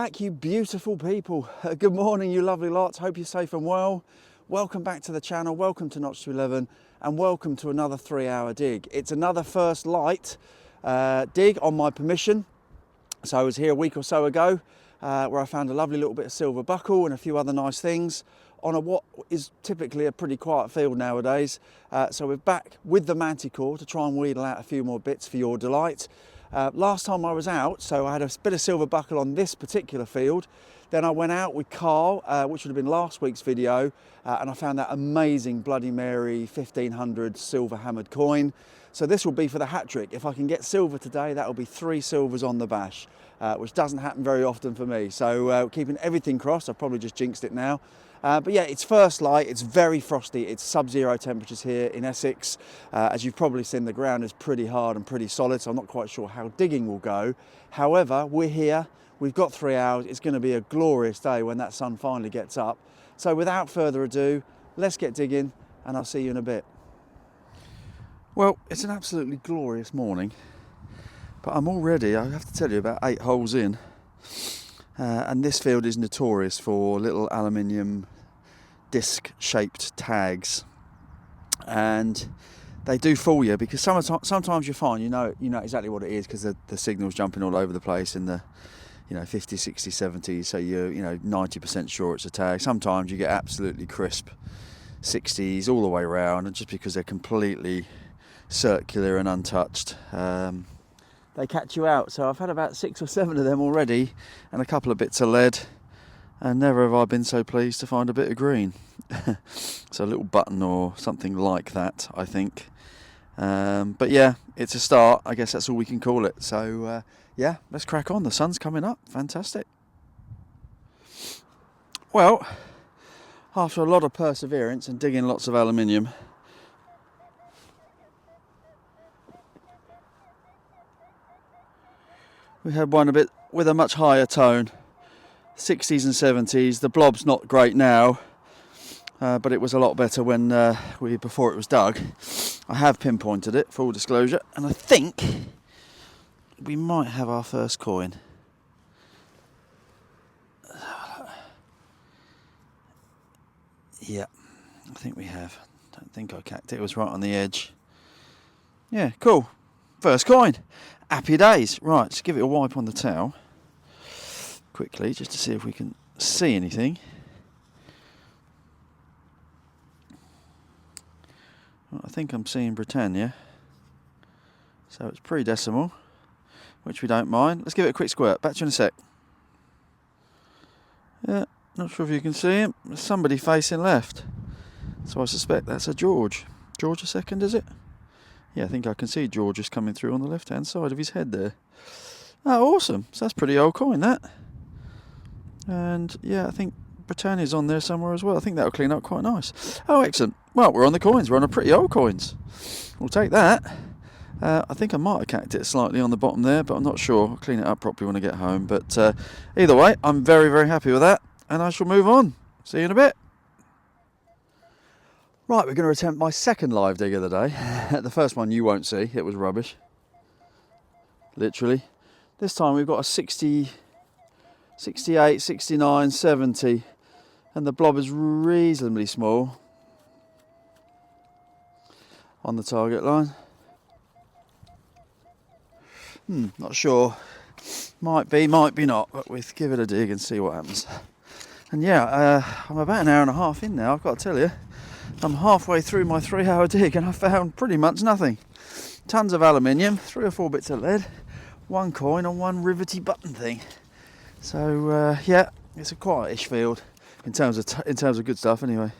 back, you beautiful people. Good morning, you lovely lots. Hope you're safe and well. Welcome back to the channel. Welcome to Notch to 11 and welcome to another 3-hour dig. It's another first light dig on my permission. So I was here a week or so ago where I found a lovely little bit of silver buckle and a few other nice things on what is typically a pretty quiet field nowadays. So we're back with the Manticore to try and wheedle out a few more bits for your delight. Last time I was out, so I had a bit of silver buckle on this particular field. Then I went out with Carl, which would have been last week's video, and I found that amazing Bloody Mary 1500 silver hammered coin. So this will be for the hat trick. If I can get silver today, that will be 3 silvers on the bash, which doesn't happen very often for me. So keeping everything crossed. I've probably just jinxed it now. But yeah, it's first light, it's very frosty, it's sub-zero temperatures here in Essex. As you've probably seen, the ground is pretty hard and pretty solid, so I'm not quite sure how digging will go. However, we're here, we've got 3 hours, it's going to be a glorious day when that sun finally gets up. So without further ado, let's get digging and I'll see you in a bit. Well, it's an absolutely glorious morning, but I'm already, I have to tell you, about 8 holes in. And this field is notorious for little aluminium disc-shaped tags, and they do fool you because sometimes you're fine. You know exactly what it is because the signal's jumping all over the place in the 50s, 60s, 70s. So you're 90% sure it's a tag. Sometimes you get absolutely crisp 60s all the way around, and just because they're completely circular and untouched. They catch you out. So I've had about 6 or 7 of them already and a couple of bits of lead, and never have I been so pleased to find a bit of green. So a little button or something like that, I think. But yeah, it's a start. I guess that's all we can call it. So yeah, let's crack on. The sun's coming up. Fantastic. Well, after a lot of perseverance and digging lots of aluminium, we had one a bit with a much higher tone, 60s and 70s. The blob's not great now, but it was a lot better when before it was dug. I have pinpointed it, full disclosure, and I think we might have our first coin. Yeah, I think we have. Don't think I cacked it. It was right on the edge. Yeah, cool. First coin. Happy days. Right, let's give it a wipe on the towel quickly just to see if we can see anything. Well, I think I'm seeing Britannia. So it's pre-decimal, which we don't mind. Let's give it a quick squirt. Back to you in a sec. Yeah, not sure if you can see him. There's somebody facing left. So I suspect that's a George. George a second, is it? Yeah, I think I can see George just coming through on the left-hand side of his head there. Oh, awesome. So that's a pretty old coin, that. And, yeah, I think Britannia's on there somewhere as well. I think that'll clean up quite nice. Oh, excellent. Well, we're on the coins. We're on the pretty old coins. We'll take that. I think I might have cacked it slightly on the bottom there, but I'm not sure. I'll clean it up properly when I get home. But either way, I'm very, very happy with that. And I shall move on. See you in a bit. Right, we're going to attempt my second live dig of the day. The first one you won't see, it was rubbish. Literally. This time we've got a 60, 68, 69, 70, and the blob is reasonably small on the target line. Not sure. Might be not, but we'll give it a dig and see what happens. And yeah, I'm about an hour and a half in now, I've got to tell you. I'm halfway through my 3-hour dig and I found pretty much nothing. Tons of aluminium, 3 or 4 bits of lead, 1 coin and 1 rivety button thing. So yeah, it's a quietish field in terms of good stuff anyway.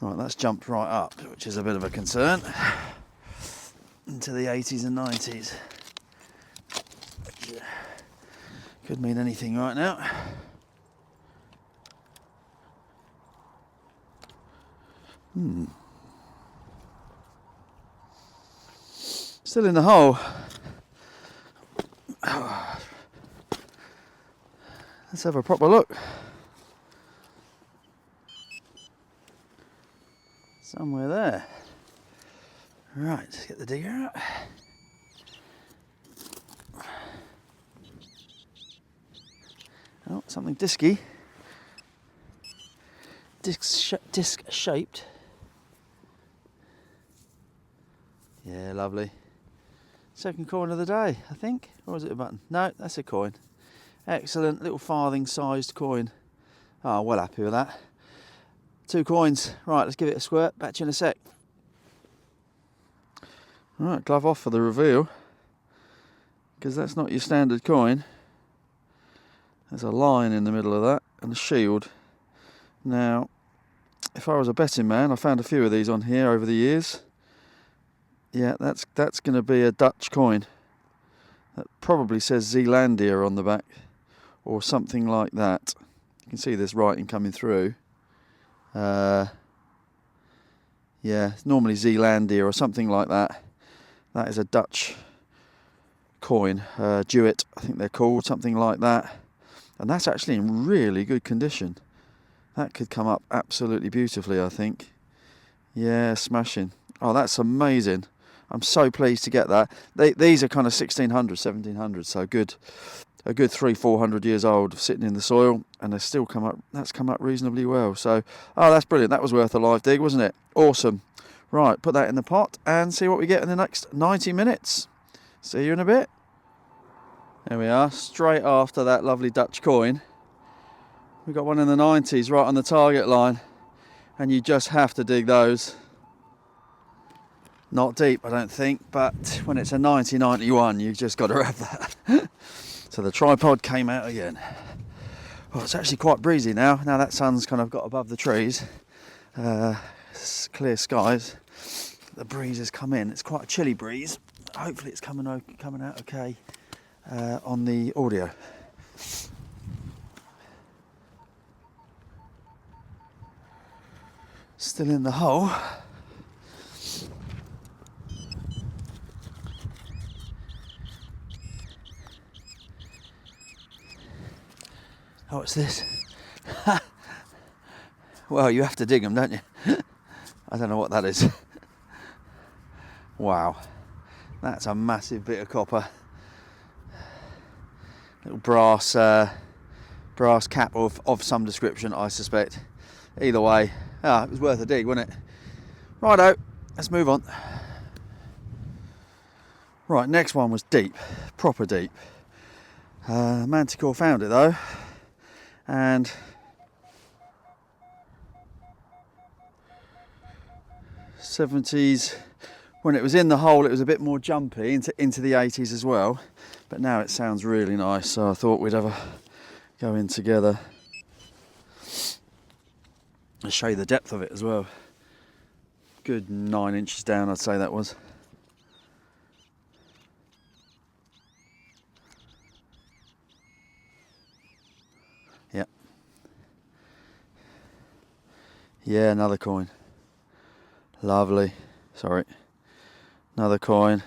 Right, that's jumped right up, which is a bit of a concern, into the 80s and 90s. Which could mean anything right now. Still in the hole. Let's have a proper look. Somewhere there. Right, let's get the digger out. Oh, something disky. Disc shaped. Yeah, lovely. Second coin of the day, I think. Or is it a button? No, that's a coin. Excellent, little farthing sized coin. Oh, well happy with that. 2 coins. Right, let's give it a squirt. Back to you in a sec. Right, glove off for the reveal. Because that's not your standard coin. There's a line in the middle of that and a shield. Now, if I was a betting man, I found a few of these on here over the years. Yeah, that's going to be a Dutch coin. That probably says Zeelandia on the back, or something like that. You can see this writing coming through. Yeah, it's normally Zeelandia or something like that. That is a Dutch coin, Jewett, I think they're called, something like that. And that's actually in really good condition. That could come up absolutely beautifully, I think. Yeah, smashing. Oh, that's amazing. I'm so pleased to get that. These are kind of 1600, 1700, so good. A good 300-400 years old, sitting in the soil, and they still come up. That's come up reasonably well. So, oh, that's brilliant. That was worth a live dig, wasn't it? Awesome. Right, put that in the pot and see what we get in the next 90 minutes. See you in a bit. There we are, straight after that lovely Dutch coin. We've got one in the 90s right on the target line, and you just have to dig those. Not deep, I don't think, but when it's a 90-91, you've just got to have that. So the tripod came out again. Well, it's actually quite breezy now. Now that sun's kind of got above the trees, clear skies. The breeze has come in. It's quite a chilly breeze. Hopefully it's coming out okay on the audio. Still in the hole. Oh, what's this? Well, you have to dig them, don't you? I don't know what that is. Wow, that's a massive bit of copper. Little brass cap of some description, I suspect. Either way, it was worth a dig, wasn't it? Righto, let's move on. Right, next one was deep, proper deep. Manticore found it though, and '70s. When it was in the hole, it was a bit more jumpy into the 80s as well. But now it sounds really nice, so I thought we'd have a go in together. I'll show you the depth of it as well. Good 9 inches down, I'd say that was. Yep. Yeah, another coin. Lovely. Sorry. Another coin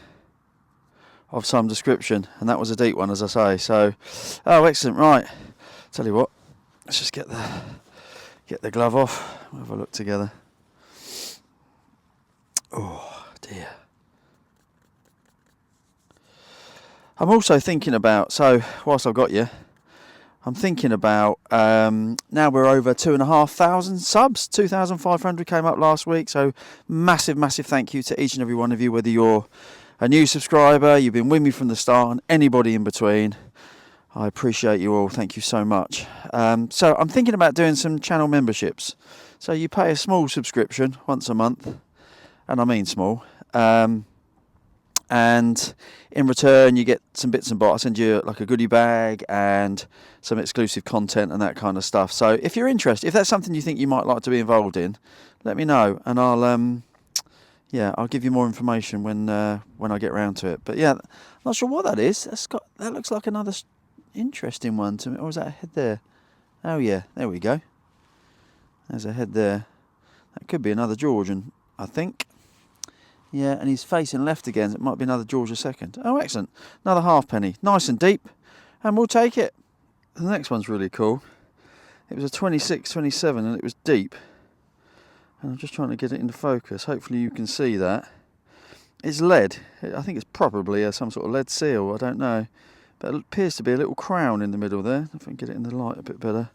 of some description, and that was a deep one, as I say. So, oh, excellent. Right, tell you what, let's just get the glove off. We'll have a look together. Oh dear. I'm also thinking about, so whilst I've got you, I'm thinking about, now we're over 2,500 subs, 2,500 came up last week, so massive thank you to each and every one of you, whether you're a new subscriber, you've been with me from the start, and anybody in between. I appreciate you all, thank you so much. So I'm thinking about doing some channel memberships. So you pay a small subscription once a month, and I mean small, and in return you get some bits and bobs. I send you like a goodie bag and some exclusive content and that kind of stuff. So if you're interested, if that's something you think you might like to be involved in, let me know, and I'll give you more information when I get round to it. But yeah, I'm not sure what that is. That looks like another interesting one to me. Or is that a head there? Oh yeah, there we go. There's a head there. That could be another Georgian, I think. Yeah, and he's facing left again. It might be another George II. Oh, excellent. Another halfpenny. Nice and deep. And we'll take it. The next one's really cool. It was a 26, 27 and it was deep. And I'm just trying to get it into focus. Hopefully you can see that. It's lead. I think it's probably some sort of lead seal. I don't know. That appears to be a little crown in the middle there. If I can get it in the light a bit better.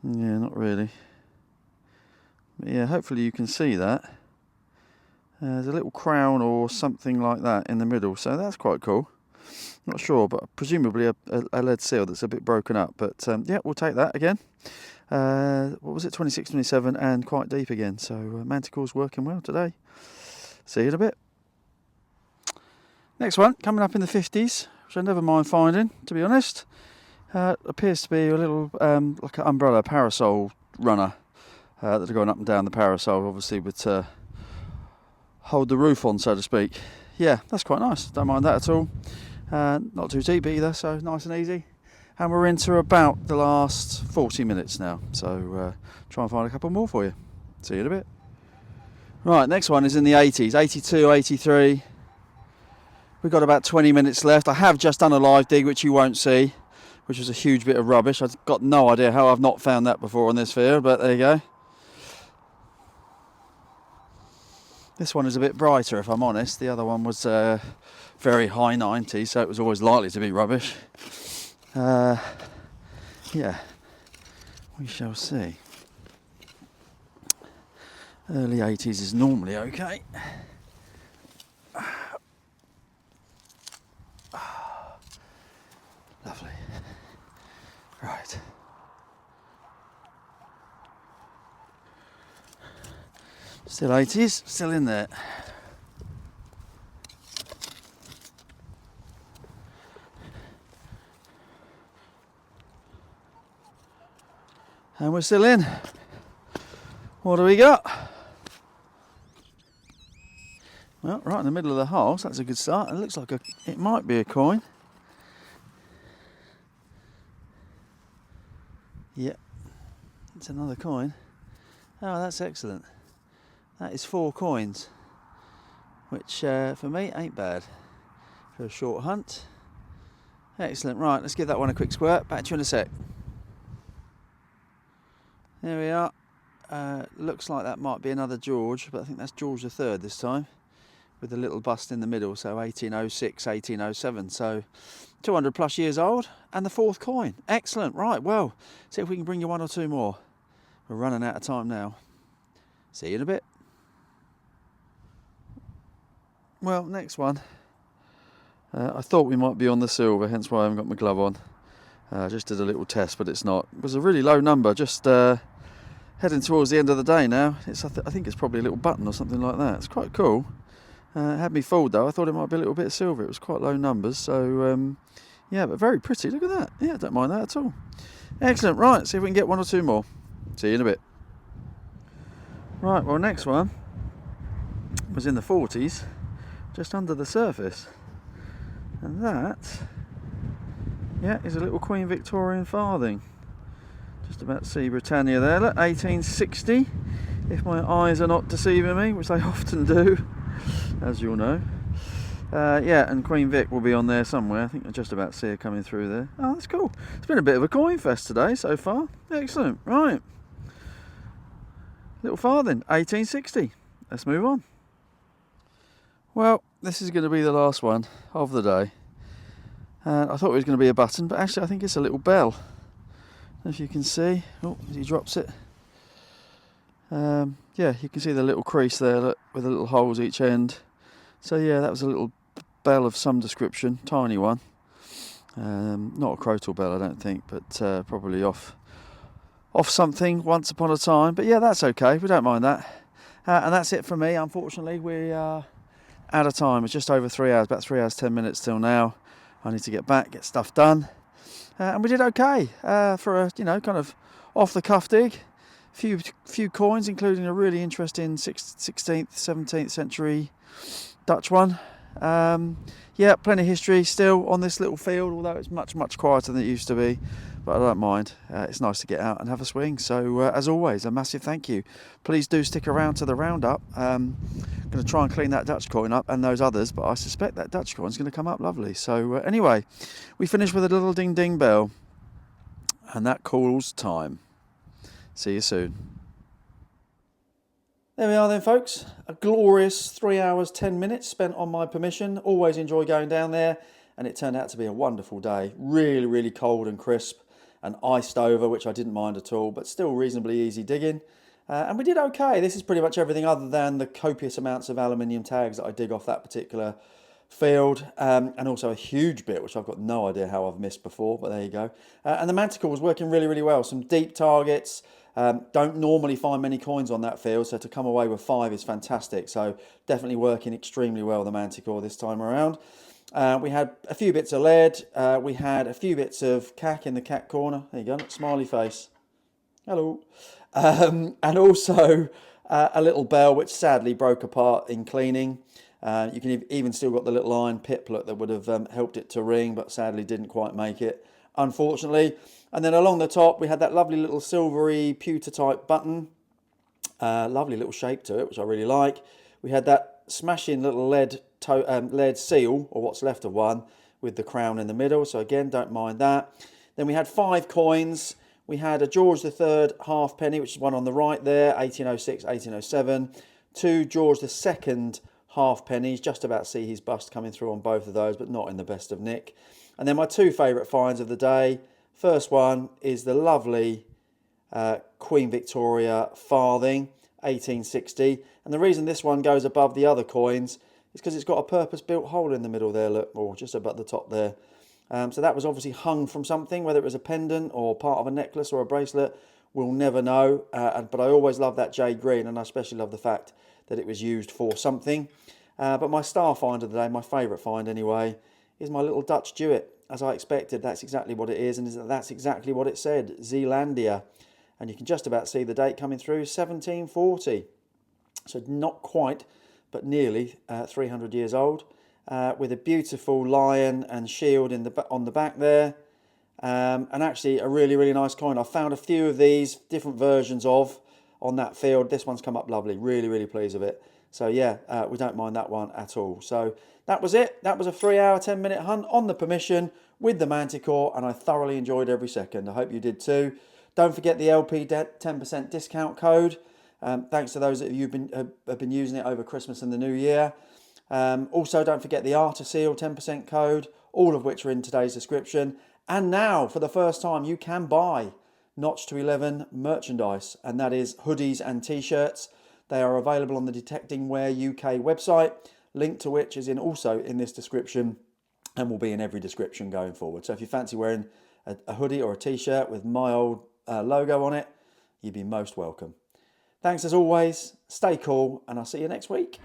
Yeah, not really. But yeah, hopefully you can see that. There's a little crown or something like that in the middle, so that's quite cool. Not sure, but presumably a lead seal that's a bit broken up. But yeah, we'll take that again. What was it, 26, 27, and quite deep again. So Manticore's working well today. See you in a bit. Next one, coming up in the 50s, which I never mind finding, to be honest. Appears to be a little like an umbrella parasol runner that are going up and down the parasol, obviously, with hold the roof on, so to speak. Yeah, that's quite nice. Don't mind that at all. Not too deep either, so nice and easy. And we're into about the last 40 minutes now, so try and find a couple more for you. See you in a bit. Right, next one is in the 80s, 82, 83. We've got about 20 minutes left. I have just done a live dig, which you won't see, which was a huge bit of rubbish. I've got no idea how I've not found that before on this field, but there you go. This one is a bit brighter, if I'm honest. The other one was very high 90s, so it was always likely to be rubbish. Yeah, we shall see. Early 80s is normally okay. Lovely. Right. Still 80s, still in there. And we're still in. What do we got? Well, right in the middle of the hole, so that's a good start. It looks like it might be a coin. Yep, it's another coin. Oh, that's excellent. That is 4 coins, which for me ain't bad for a short hunt. Excellent. Right, let's give that one a quick squirt. Back to you in a sec. There we are. Looks like that might be another George, but I think that's George III this time, with a little bust in the middle, so 1806, 1807, so 200 plus years old, and the 4th coin. Excellent. Right, well, see if we can bring you 1 or 2 more. We're running out of time now. See you in a bit. Well, next one. I thought we might be on the silver, hence why I haven't got my glove on. I just did a little test, but it's not. It was a really low number, just heading towards the end of the day now. I think it's probably a little button or something like that. It's quite cool. It had me fooled though. I thought it might be a little bit of silver. It was quite low numbers, so yeah, but very pretty. Look at that. Yeah, don't mind that at all. Excellent. Right, see if we can get 1 or 2 more. See you in a bit. Right, well, next one was in the 40s, just under the surface, and that, yeah, is a little Queen Victorian farthing. Just about to see Britannia there. Look, 1860, if my eyes are not deceiving me, which they often do, as you'll know. Yeah, and Queen Vic will be on there somewhere. I think I just about see her coming through there. Oh, that's cool. It's been a bit of a coin fest today so far. Excellent. Right. Little farthing, 1860. Let's move on. Well, this is going to be the last one of the day. I thought it was going to be a button, but actually I think it's a little bell. If you can see, oh, as he drops it. Yeah, you can see the little crease there, look, with the little holes each end. So yeah, that was a little bell of some description, tiny one. Not a crotal bell, I don't think, but probably off something once upon a time. But yeah, that's okay, we don't mind that. And that's it from me. Unfortunately, we are out of time. It's just over 3 hours, about 3 hours 10 minutes till now. I need to get back, get stuff done. And we did okay for a kind of off the cuff dig. Few coins, including a really interesting 16th, 17th century Dutch one. Yeah, plenty of history still on this little field, although it's much quieter than it used to be. But I don't mind. It's nice to get out and have a swing. So as always, a massive thank you. Please do stick around to the roundup. I'm going to try and clean that Dutch coin up and those others, but I suspect that Dutch coin's going to come up lovely. So anyway, we finish with a little ding ding bell, and that calls time. See you soon. There we are then, folks. A glorious 3 hours 10 minutes spent on my permission. Always enjoy going down there and it turned out to be a wonderful day. Really, really cold and crisp and iced over, which I didn't mind at all, but still reasonably easy digging. And we did okay. This is pretty much everything other than the copious amounts of aluminium tags that I dig off that particular field, and also a huge bit, which I've got no idea how I've missed before, but there you go. And the Manticore was working really, really well. Some deep targets. Don't normally find many coins on that field, so to come away with 5 is fantastic. So definitely working extremely well, the Manticore, this time around. We had a few bits of lead. We had a few bits of cack in the cack corner. There you go, smiley face. Hello. And also a little bell, which sadly broke apart in cleaning. You can even still got the little iron piplet that would have helped it to ring, but sadly didn't quite make it, unfortunately. And then along the top, we had that lovely little silvery pewter type button. Lovely little shape to it, which I really like. We had that smashing little lead seal, or what's left of one, with the crown in the middle. So again, don't mind that. Then we had 5 coins. We had a George III halfpenny, which is one on the right there, 1806, 1807. 2 George II halfpennies, just about see his bust coming through on both of those, but not in the best of nick. And then my 2 favourite finds of the day. First one is the lovely Queen Victoria farthing, 1860. And the reason this one goes above the other coins is because it's got a purpose-built hole in the middle there, look, or just above the top there. So that was obviously hung from something, whether it was a pendant or part of a necklace or a bracelet, we'll never know. But I always love that jade green, and I especially love the fact that it was used for something. But my star find of the day, my favourite find anyway, is my little Dutch Jewett. As I expected, that's exactly what it is, and that's exactly what it said, Zealandia. And you can just about see the date coming through, 1740. So not quite, but nearly 300 years old. With a beautiful lion and shield on the back there, and actually a really, really nice coin. I found a few of these different versions of on that field. This one's come up lovely, really, really pleased with it. So yeah, we don't mind that one at all. So that was it. That was a 3-hour, 10-minute hunt on the permission with the Manticore, and I thoroughly enjoyed every second. I hope you did too. Don't forget the LP 10% discount code. Thanks to those of you have been using it over Christmas and the New Year. Also, don't forget the Artiseal 10% code, all of which are in today's description. And now, for the first time, you can buy Notch to 11 merchandise, and that is hoodies and t-shirts. They are available on the Detecting Wear UK website, link to which is also in this description and will be in every description going forward. So if you fancy wearing a hoodie or a t-shirt with my old logo on it, you'd be most welcome. Thanks as always, stay cool, and I'll see you next week.